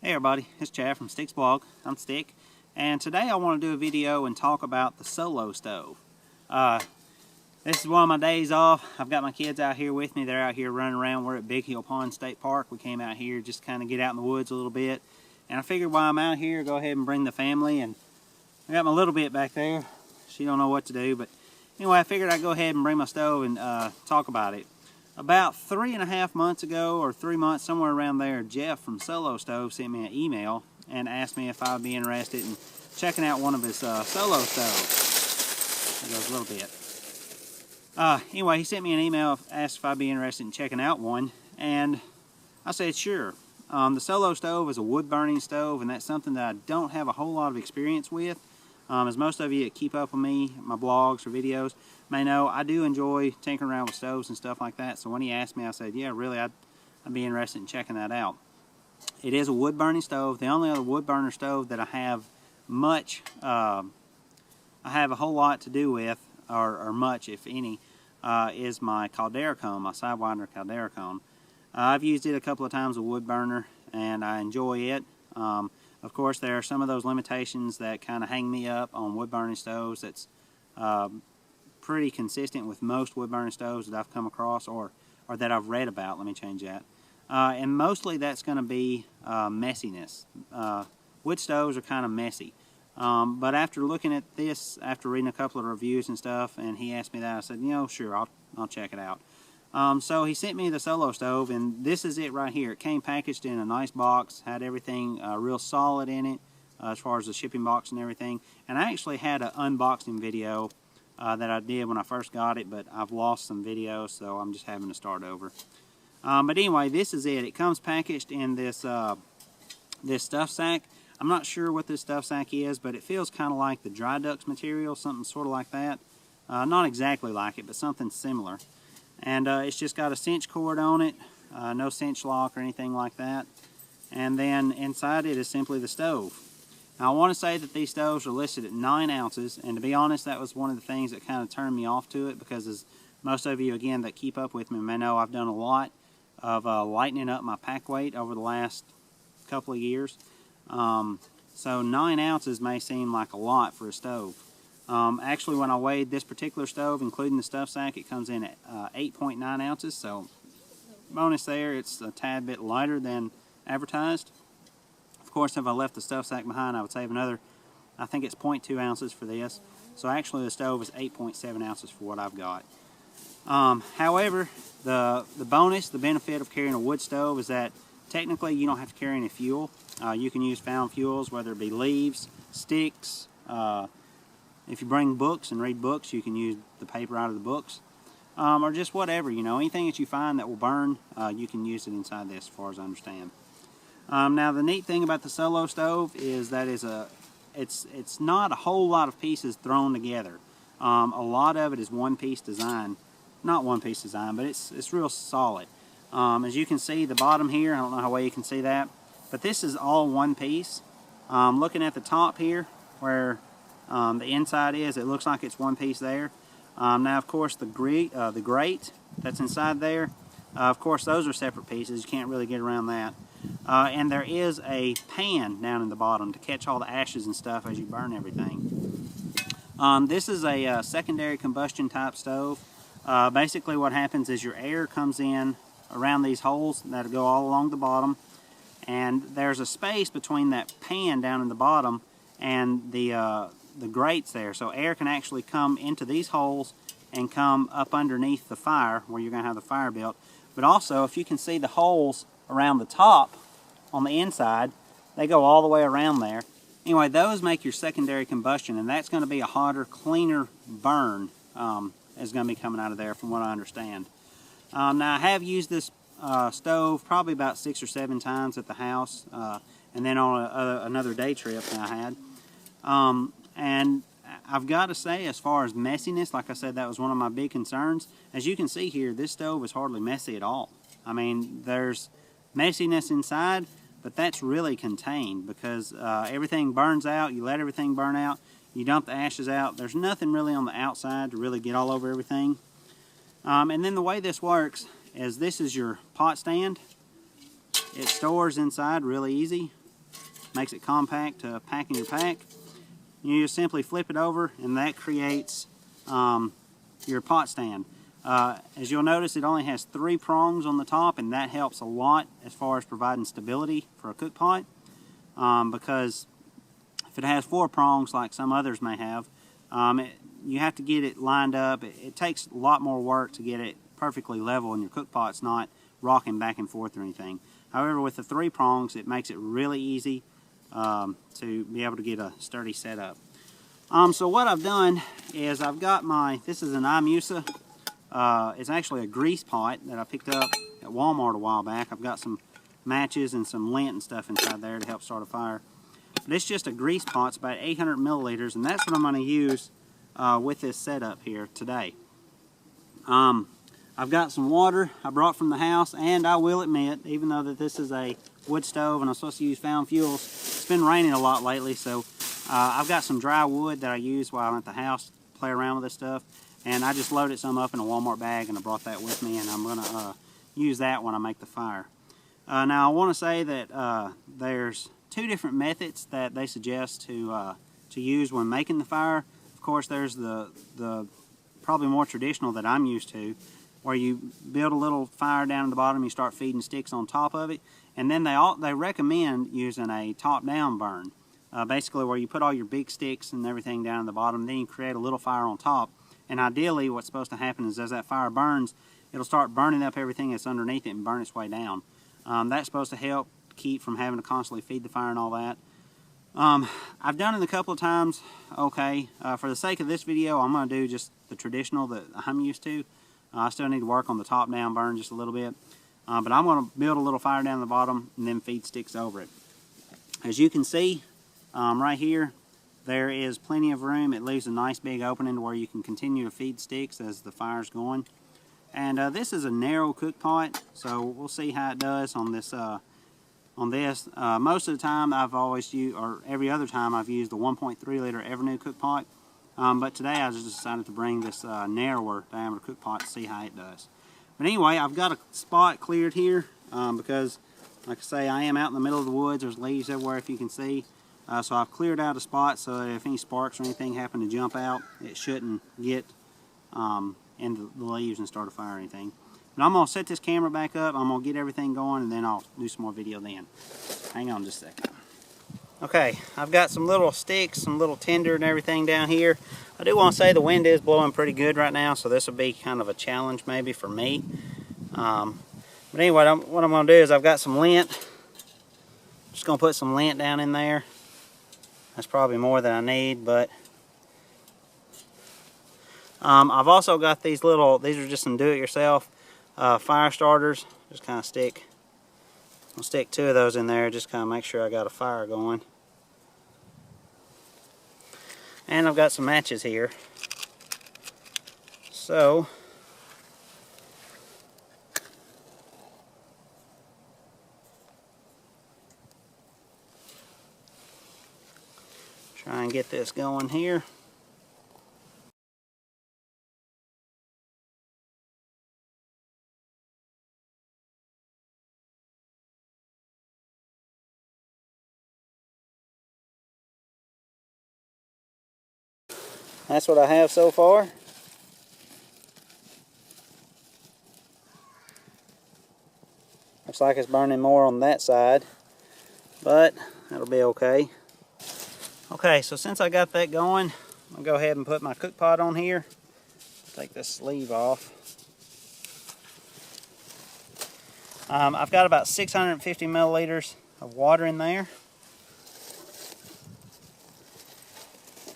Hey everybody, it's Chad from Stick's Blog. I'm Stick, and today I want to do a video and talk about the Solo Stove. This is one of my days off. I've got my kids out here with me. They're out here running around. We're at Big Hill Pond State Park. We came out here just kind of get out in the woods a little bit. And I figured while I'm out here, go ahead and bring the family. And I got my little bit back there. She don't know what to do, but anyway, I figured I'd go ahead and bring my stove and talk about it. About 3.5 months ago, or 3 months, somewhere around there, Jeff from Solo Stove sent me an email and asked me if I would be interested in checking out one of his Solo stoves. There goes a little bit. Anyway, he sent me an email, asked if I'd be interested in checking out one, and I said sure. The Solo Stove is a wood-burning stove, and that's something that I don't have a whole lot of experience with. As most of you that keep up with me, my blogs or videos, may know, I do enjoy tinkering around with stoves and stuff like that. So when he asked me, I said, yeah, really, I'd be interested in checking that out. It is a wood-burning stove. The only other wood-burner stove that I have I have a whole lot to do with, or much, if any, is my Caldera Cone, my Sidewinder Caldera Cone. I've used it a couple of times with wood burner, and I enjoy it. Of course, there are some of those limitations that kind of hang me up on wood-burning stoves. That's pretty consistent with most wood-burning stoves that I've come across or that I've read about. Let me change that. And mostly that's going to be messiness. Wood stoves are kind of messy. But after looking at this, after reading a couple of reviews and stuff, and he asked me that, I said, you know, sure, I'll check it out. So he sent me the Solo Stove, and this is it right here. It came packaged in a nice box, had everything real solid in it as far as the shipping box and everything. And I actually had an unboxing video that I did when I first got it, but I've lost some videos, so I'm just having to start over. But anyway, this is it. It comes packaged in this, this stuff sack. I'm not sure what this stuff sack is, but it feels kind of like the Dry Ducks material, something sort of like that. Not exactly like it, but something similar. And it's just got a cinch cord on it, no cinch lock or anything like that. And then inside it is simply the stove. Now I want to say that these stoves are listed at 9 ounces, and to be honest, that was one of the things that kind of turned me off to it, because as most of you, again, that keep up with me may know, I've done a lot of lightening up my pack weight over the last couple of years. So 9 ounces may seem like a lot for a stove. Actually, when I weighed this particular stove, including the stuff sack, it comes in at 8.9 ounces, so bonus there, it's a tad bit lighter than advertised. Of course, if I left the stuff sack behind, I would save another, I think it's 0.2 ounces for this. So actually the stove is 8.7 ounces for what I've got. However, the bonus, the benefit of carrying a wood stove is that technically you don't have to carry any fuel. You can use found fuels, whether it be leaves, sticks. If you bring books and read books, you can use the paper out of the books. Or just whatever, you know, anything that you find that will burn, you can use it inside this, as far as I understand. Now the neat thing about the Solo Stove is that it's not a whole lot of pieces thrown together. A lot of it is one-piece design. Not one-piece design, but it's real solid. As you can see, the bottom here, I don't know how well you can see that, but this is all one piece. Looking at the top here, where the inside is, it looks like it's one piece there. Now, of course, the grate that's inside there, of course, those are separate pieces. You can't really get around that. And there is a pan down in the bottom to catch all the ashes and stuff as you burn everything. This is a secondary combustion type stove. Basically what happens is your air comes in around these holes that go all along the bottom, and there's a space between that pan down in the bottom and the grates there, so air can actually come into these holes and come up underneath the fire where you're going to have the fire built. But also, if you can see the holes around the top on the inside, they go all the way around there. Anyway, those make your secondary combustion, and that's going to be a hotter, cleaner burn is going to be coming out of there from what I understand. Now I have used this stove probably about 6 or 7 times at the house, and then on another day trip that I had. And I've got to say, as far as messiness, like I said, that was one of my big concerns. As you can see here, this stove is hardly messy at all. I mean, there's messiness inside, but that's really contained because everything burns out. You let everything burn out. You dump the ashes out. There's nothing really on the outside to really get all over everything. And then the way this works is this is your pot stand. It stores inside really easy. makes it compact to pack in your pack. You just simply flip it over, and that creates your pot stand. As you'll notice, it only has 3 prongs on the top, and that helps a lot as far as providing stability for a cook pot, because if it has 4 prongs like some others may have, you have to get it lined up. It takes a lot more work to get it perfectly level, and your cook pot's not rocking back and forth or anything. However, with the 3 prongs, it makes it really easy to be able to get a sturdy setup. So what I've done is I've got this is an Imusa. It's actually a grease pot that I picked up at Walmart a while back. I've got some matches and some lint and stuff inside there to help start a fire. But it's just a grease pot. It's about 800 milliliters, and that's what I'm going to use with this setup here today. I've got some water I brought from the house, and I will admit, even though that this is a wood stove and I'm supposed to use found fuels, it's been raining a lot lately, so I've got some dry wood that I use while I'm at the house, play around with this stuff, and I just loaded some up in a Walmart bag, and I brought that with me, and I'm going to use that when I make the fire. Now I want to say that there's 2 different methods that they suggest to use when making the fire. Of course, there's the probably more traditional that I'm used to, where you build a little fire down at the bottom, you start feeding sticks on top of it, and then they recommend using a top-down burn, basically where you put all your big sticks and everything down at the bottom, then you create a little fire on top, and ideally what's supposed to happen is as that fire burns, it'll start burning up everything that's underneath it and burn its way down. That's supposed to help keep from having to constantly feed the fire and all that. I've done it a couple of times. Okay, for the sake of this video, I'm going to do just the traditional that I'm used to. I still need to work on the top-down burn just a little bit. But I'm going to build a little fire down the bottom and then feed sticks over it. As you can see, right here, there is plenty of room. It leaves a nice big opening to where you can continue to feed sticks as the fire's going. And this is a narrow cook pot, so we'll see how it does on this. Most of the time I've always used, or every other time I've used the 1.3 liter Evernew cook pot. But today I just decided to bring this narrower diameter cook pot to see how it does. But anyway, I've got a spot cleared here because, like I say, I am out in the middle of the woods. There's leaves everywhere, if you can see. So I've cleared out a spot so that if any sparks or anything happen to jump out, it shouldn't get into the leaves and start a fire or anything. But I'm going to set this camera back up. I'm going to get everything going, and then I'll do some more video then. Hang on just a second. Okay, I've got some little sticks, some little tinder and everything down here. I do want to say the wind is blowing pretty good right now, so this will be kind of a challenge maybe for me. But anyway, what I'm going to do is I've got some lint. Just going to put some lint down in there. That's probably more than I need, but I've also got these are just some do-it-yourself fire starters. Just kind of I'll stick 2 of those in there, just kind of make sure I got a fire going. And I've got some matches here. So try and get this going here. That's what I have so far. Looks like it's burning more on that side, but that'll be okay. Okay, so since I got that going, I'll go ahead and put my cook pot on here. Take this sleeve off. I've got about 650 milliliters of water in there.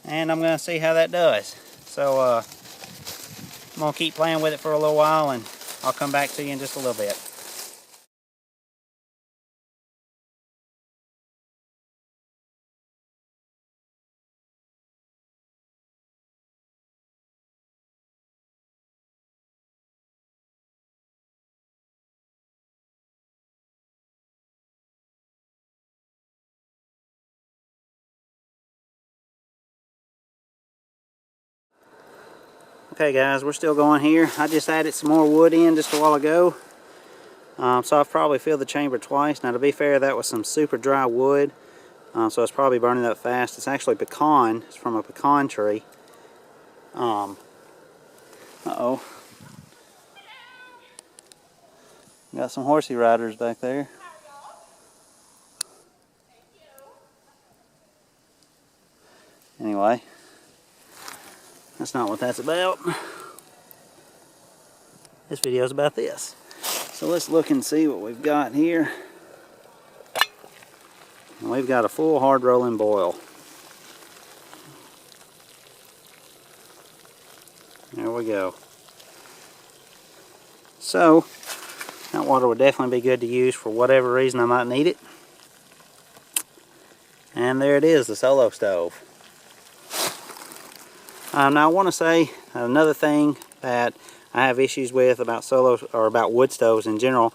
And I'm going to see how that does. So I'm going to keep playing with it for a little while, and I'll come back to you in just a little bit. Okay guys, we're still going here. I just added some more wood in just a while ago. So I've probably filled the chamber twice. Now to be fair, that was some super dry wood. So it's probably burning up fast. It's actually pecan. It's from a pecan tree. Uh-oh. Got some horsey riders back there. Anyway, that's not what that's about. This video is about this. So let's look and see what we've got here. And we've got a full hard rolling boil. There we go. So that water would definitely be good to use for whatever reason I might need it. And there it is, the Solo Stove. Now I want to say another thing that I have issues with about about wood stoves in general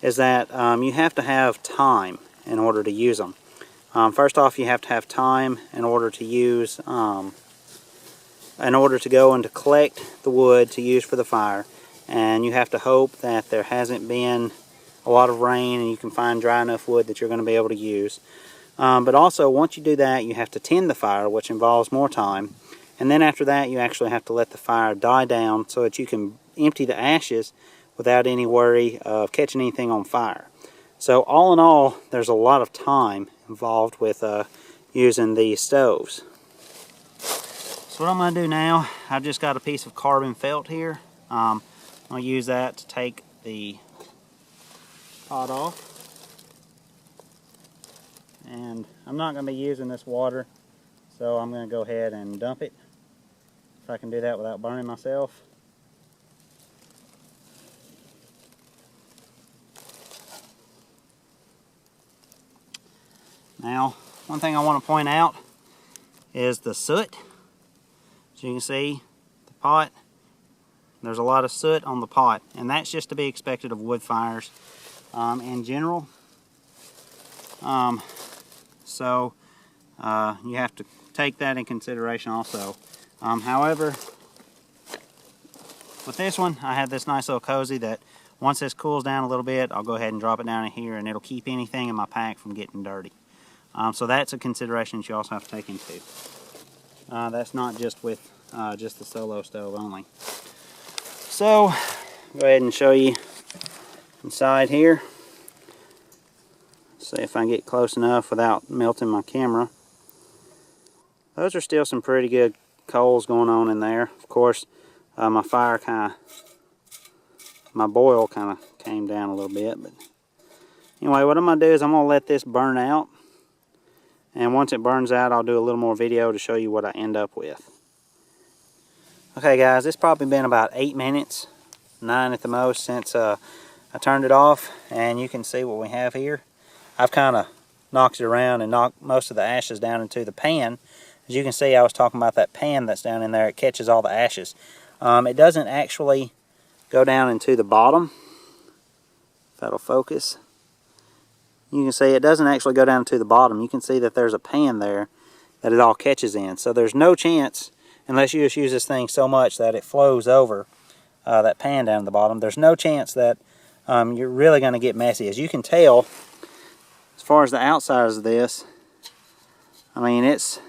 is that you have to have time in order to use them. First off, you have to have time in order to use, in order to go and to collect the wood to use for the fire, and you have to hope that there hasn't been a lot of rain and you can find dry enough wood that you're going to be able to use. But also, once you do that, you have to tend the fire, which involves more time. And then after that, you actually have to let the fire die down so that you can empty the ashes without any worry of catching anything on fire. So all in all, there's a lot of time involved with using these stoves. So what I'm going to do now, I've just got a piece of carbon felt here. I'm going to use that to take the pot off. And I'm not going to be using this water, so I'm going to go ahead and dump it. If I can do that without burning myself. Now, one thing I want to point out is the soot. As you can see, the pot, there's a lot of soot on the pot, and that's just to be expected of wood fires in general. So you have to take that in consideration also. However, with this one, I have this nice little cozy that once this cools down a little bit, I'll go ahead and drop it down in here, and it'll keep anything in my pack from getting dirty. So that's a consideration that you also have to take into. That's not just with just the Solo Stove only. So, go ahead and show you inside here. See if I can get close enough without melting my camera. Those are still some pretty good coals going on in there. Of course, my boil kind of came down a little bit. But anyway, what I'm going to do is I'm going to let this burn out. And once it burns out, I'll do a little more video to show you what I end up with. Okay guys, it's probably been about 8 minutes, 9 at the most, since I turned it off. And you can see what we have here. I've kind of knocked it around and knocked most of the ashes down into the pan. As you can see, I was talking about that pan that's down in there. It catches all the ashes. It doesn't actually go down into the bottom. If that'll focus. You can see it doesn't actually go down to the bottom. You can see that there's a pan there that it all catches in. So there's no chance, unless you just use this thing so much that it flows over that pan down at the bottom, there's no chance that you're really going to get messy. As you can tell, as far as the outsides of this, I mean, it's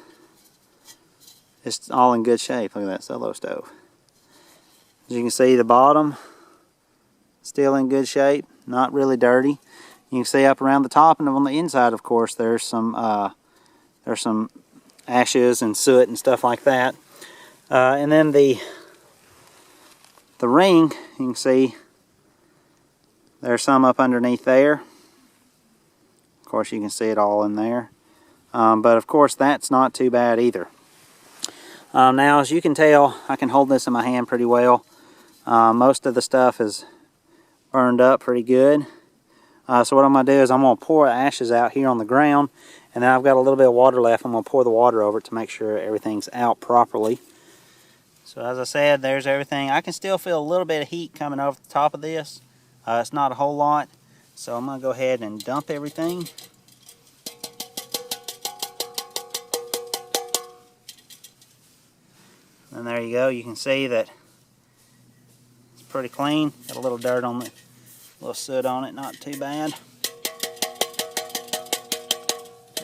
all in good shape. Look at that Solo Stove. As you can see, the bottom still in good shape, not really dirty. You can see up around the top, and on the inside, of course, there's some ashes and soot and stuff like that. And then the ring, you can see there's some up underneath there. Of course, you can see it all in there. But of course, that's not too bad either. Now, as you can tell, I can hold this in my hand pretty well. Most of the stuff is burned up pretty good. So what I'm going to do is I'm going to pour ashes out here on the ground, and then I've got a little bit of water left. I'm going to pour the water over it to make sure everything's out properly. So as I said, there's everything. I can still feel a little bit of heat coming over the top of this. It's not a whole lot. So I'm going to go ahead and dump everything. And there you go. You can see that it's pretty clean. Got a little dirt on it. A little soot on it, not too bad.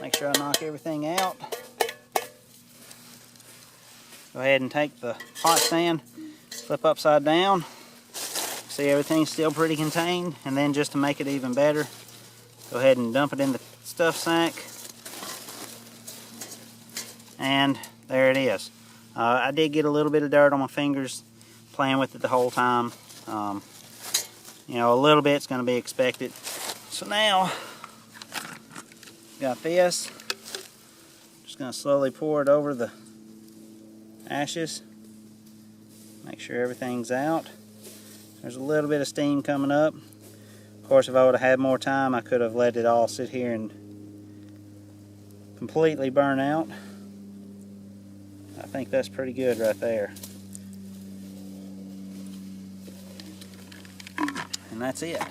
Make sure I knock everything out. Go ahead and take the hot stand, flip upside down. See, everything's still pretty contained. And then just to make it even better, go ahead and dump it in the stuff sack. And there it is. I did get a little bit of dirt on my fingers playing with it the whole time. You know, a little bit's going to be expected. So now, got this. Just going to slowly pour it over the ashes. Make sure everything's out. There's a little bit of steam coming up. Of course, if I would have had more time, I could have let it all sit here and completely burn out. I think that's pretty good right there. And that's it.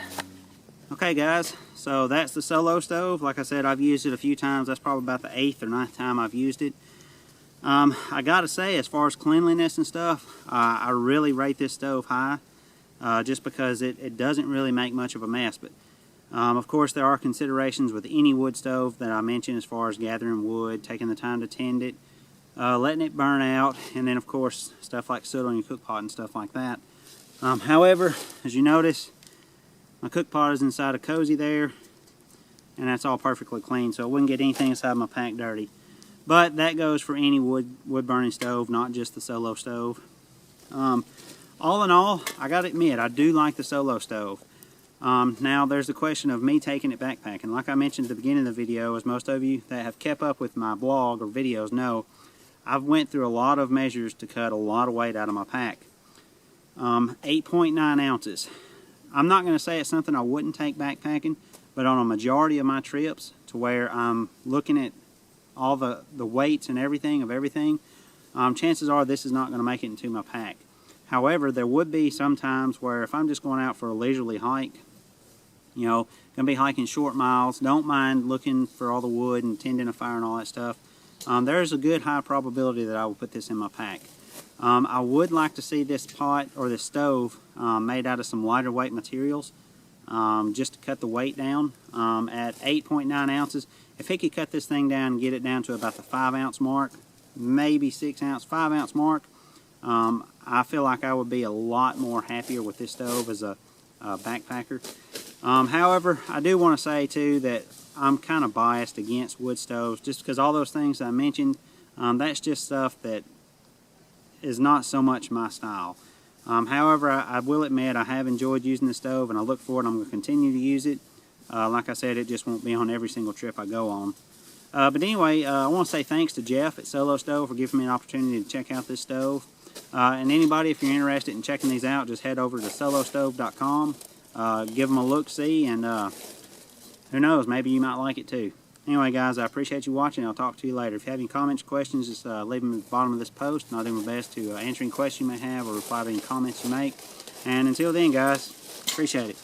Okay guys, so that's the Solo stove. Like I said, I've used it a few times. That's probably about the 8th or 9th time I've used it. I gotta say, as far as cleanliness and stuff, I really rate this stove high, just because it doesn't really make much of a mess. But of course, there are considerations with any wood stove that I mentioned, as far as gathering wood, taking the time to tend it, letting it burn out, and then of course stuff like soot on your cook pot and stuff like that. However, as you notice, my cook pot is inside a cozy there, and that's all perfectly clean, so it wouldn't get anything inside my pack dirty. But that goes for any wood burning stove, not just the Solo stove. All in all, I gotta admit, I do like the Solo stove. Now there's the question of me taking it backpacking. Like I mentioned at the beginning of the video, as most of you that have kept up with my blog or videos know, I've went through a lot of measures to cut a lot of weight out of my pack. 8.9 ounces. I'm not going to say it's something I wouldn't take backpacking, but on a majority of my trips, to where I'm looking at all the weights and everything of everything, chances are this is not going to make it into my pack. However, there would be some times where if I'm just going out for a leisurely hike, you know, going to be hiking short miles, don't mind looking for all the wood and tending a fire and all that stuff, there's a good high probability that I will put this in my pack. I would like to see this pot or this stove made out of some lighter weight materials, just to cut the weight down. At 8.9 ounces, if he could cut this thing down and get it down to about the 5 ounce mark, maybe 6 ounce, 5 ounce mark, I feel like I would be a lot more happier with this stove as a backpacker. However, I do want to say too that I'm kind of biased against wood stoves, just because all those things I mentioned, that's just stuff that is not so much my style. However, I will admit I have enjoyed using the stove, and I look forward, I'm going to continue to use it. Like I said, it just won't be on every single trip I go on. But anyway, I want to say thanks to Jeff at Solo Stove for giving me an opportunity to check out this stove. And anybody, if you're interested in checking these out, just head over to solostove.com. Give them a look-see, and who knows, maybe you might like it too. Anyway, guys, I appreciate you watching. I'll talk to you later. If you have any comments or questions, just leave them at the bottom of this post, and I'll do my best to answer any questions you may have or reply to any comments you make. And until then, guys, appreciate it.